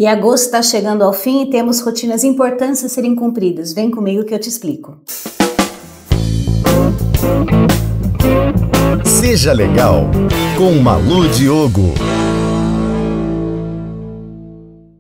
E agosto está chegando ao fim e temos rotinas importantes a serem cumpridas. Vem comigo que eu te explico. Seja Legal, com Malu Diogo.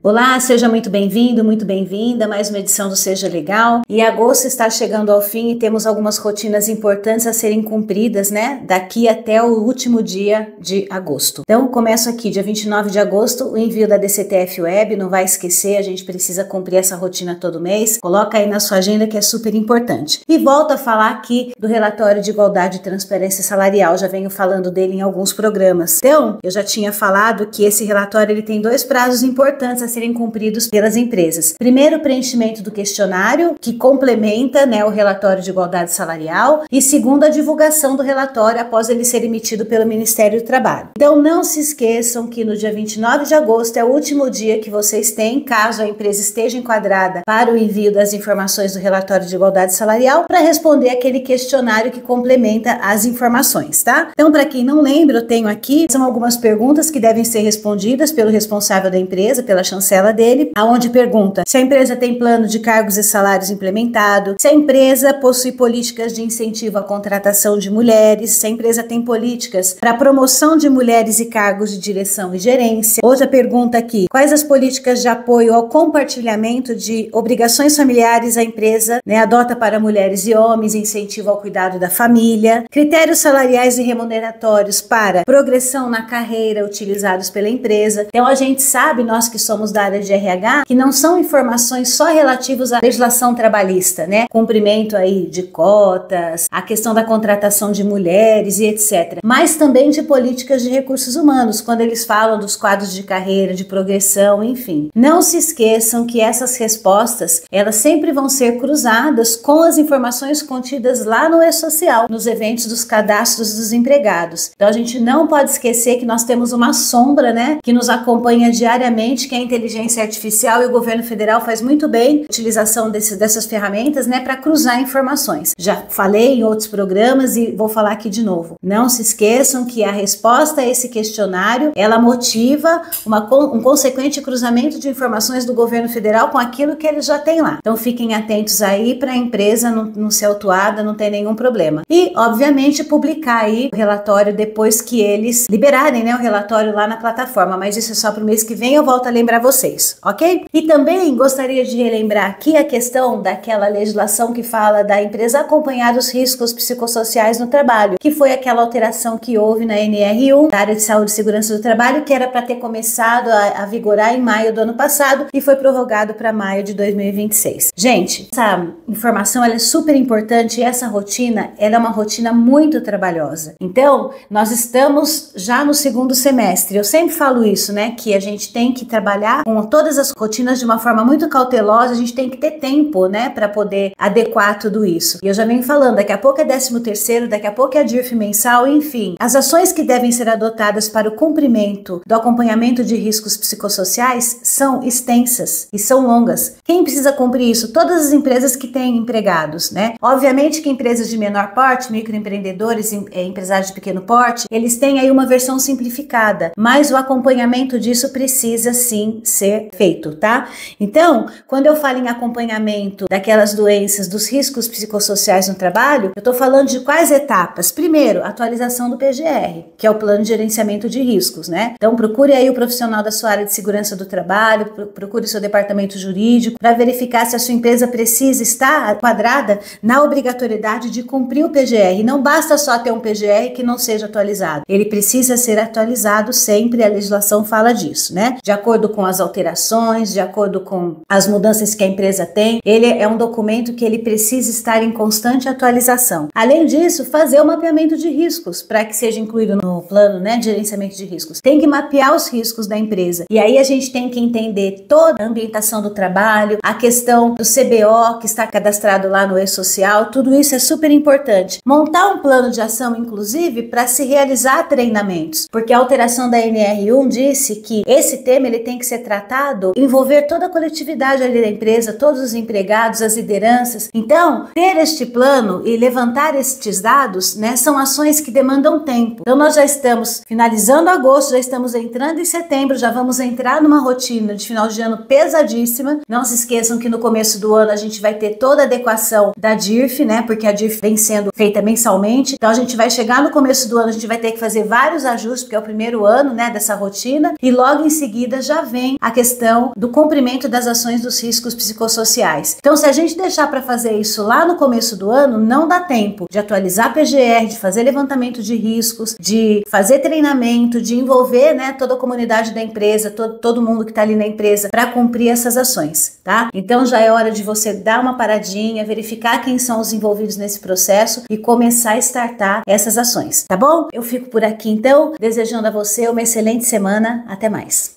Olá, seja muito bem-vindo, muito bem-vinda a mais uma edição do Seja Legal. E agosto está chegando ao fim e temos algumas rotinas importantes a serem cumpridas, né? Daqui até o último dia de agosto. Então, começo aqui, dia 29 de agosto, o envio da DCTF Web, não vai esquecer, a gente precisa cumprir essa rotina todo mês. Coloca aí na sua agenda que é super importante. E volto a falar aqui do relatório de igualdade e transparência salarial, já venho falando dele em alguns programas. Então, eu já tinha falado que esse relatório ele tem dois prazos importantes a serem cumpridos pelas empresas. Primeiro, o preenchimento do questionário, que complementa, né, o relatório de igualdade salarial, e segundo, a divulgação do relatório após ele ser emitido pelo Ministério do Trabalho. Então, não se esqueçam que no dia 29 de agosto é o último dia que vocês têm, caso a empresa esteja enquadrada para o envio das informações do relatório de igualdade salarial, para responder aquele questionário que complementa as informações, tá? Então, para quem não lembra, eu tenho aqui, são algumas perguntas que devem ser respondidas pelo responsável da empresa, pela chancela dele, aonde pergunta se a empresa tem plano de cargos e salários implementado, se a empresa possui políticas de incentivo à contratação de mulheres, se a empresa tem políticas para promoção de mulheres e cargos de direção e gerência. Outra pergunta aqui, quais as políticas de apoio ao compartilhamento de obrigações familiares a empresa, né, adota para mulheres e homens, incentivo ao cuidado da família, critérios salariais e remuneratórios para progressão na carreira utilizados pela empresa. Então a gente sabe, nós que somos da área de RH, que não são informações só relativas à legislação trabalhista, né? Cumprimento aí de cotas, a questão da contratação de mulheres e etc. Mas também de políticas de recursos humanos, quando eles falam dos quadros de carreira, de progressão, enfim. Não se esqueçam que essas respostas, elas sempre vão ser cruzadas com as informações contidas lá no E-Social, nos eventos dos cadastros dos empregados. Então a gente não pode esquecer que nós temos uma sombra, né, que nos acompanha diariamente, que é a inteligência artificial, e o governo federal faz muito bem a utilização dessas ferramentas, né, para cruzar informações. Já falei em outros programas e vou falar aqui de novo. Não se esqueçam que a resposta a esse questionário, ela motiva um consequente cruzamento de informações do governo federal com aquilo que eles já têm lá. Então fiquem atentos aí para a empresa não ser autuada, não tem nenhum problema. E, obviamente, publicar aí o relatório depois que eles liberarem, né, o relatório lá na plataforma, mas isso é só para o mês que vem, eu volto a lembrar vocês, ok? E também gostaria de relembrar aqui a questão daquela legislação que fala da empresa acompanhar os riscos psicossociais no trabalho, que foi aquela alteração que houve na NR1, da área de saúde e segurança do trabalho, que era para ter começado a vigorar em maio do ano passado e foi prorrogado para maio de 2026. Gente, essa informação ela é super importante e essa rotina, ela é uma rotina muito trabalhosa. Então, nós estamos já no segundo semestre. Eu sempre falo isso, né, que a gente tem que trabalhar com todas as rotinas de uma forma muito cautelosa, a gente tem que ter tempo, né, para poder adequar tudo isso. E eu já venho falando, daqui a pouco é 13º, daqui a pouco é a DIRF mensal, enfim. As ações que devem ser adotadas para o cumprimento do acompanhamento de riscos psicossociais são extensas e são longas. Quem precisa cumprir isso? Todas as empresas que têm empregados, né? Obviamente que empresas de menor porte, microempreendedores, empresários de pequeno porte, eles têm aí uma versão simplificada, mas o acompanhamento disso precisa sim ser feito, tá? Então, quando eu falo em acompanhamento daquelas doenças, dos riscos psicossociais no trabalho, eu tô falando de quais etapas? Primeiro, atualização do PGR, que é o Plano de Gerenciamento de Riscos, né? Então, procure aí o profissional da sua área de segurança do trabalho, procure o seu departamento jurídico para verificar se a sua empresa precisa estar enquadrada na obrigatoriedade de cumprir o PGR. Não basta só ter um PGR que não seja atualizado. Ele precisa ser atualizado sempre, a legislação fala disso, né? De acordo com as alterações, de acordo com as mudanças que a empresa tem, ele é um documento que ele precisa estar em constante atualização. Além disso, fazer o mapeamento de riscos para que seja incluído no plano, né, de gerenciamento de riscos. Tem que mapear os riscos da empresa. E aí a gente tem que entender toda a ambientação do trabalho, a questão do CBO que está cadastrado lá no E-Social, tudo isso é super importante. Montar um plano de ação, inclusive, para se realizar treinamentos, porque a alteração da NR1 disse que esse tema ele tem que ser tratado, envolver toda a coletividade ali da empresa, todos os empregados, as lideranças. Então, ter este plano e levantar estes dados, né, são ações que demandam tempo. Então, nós já estamos finalizando agosto, já estamos entrando em setembro, já vamos entrar numa rotina rotina de final de ano pesadíssima. Não se esqueçam que no começo do ano a gente vai ter toda a adequação da DIRF, né? Porque a DIRF vem sendo feita mensalmente. Então a gente vai chegar no começo do ano, a gente vai ter que fazer vários ajustes, porque é o primeiro ano, né, dessa rotina. E logo em seguida já vem a questão do cumprimento das ações dos riscos psicossociais. Então, se a gente deixar para fazer isso lá no começo do ano, não dá tempo de atualizar a PGR, de fazer levantamento de riscos, de fazer treinamento, de envolver, né, toda a comunidade da empresa, todo mundo que está ali na empresa para cumprir essas ações, tá? Então, já é hora de você dar uma paradinha, verificar quem são os envolvidos nesse processo e começar a startar essas ações, tá bom? Eu fico por aqui, então, desejando a você uma excelente semana. Até mais.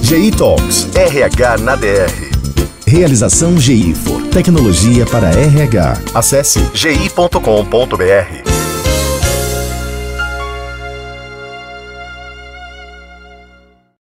GI Talks, RH na DR. Realização GIFO, tecnologia para RH. Acesse gi.com.br.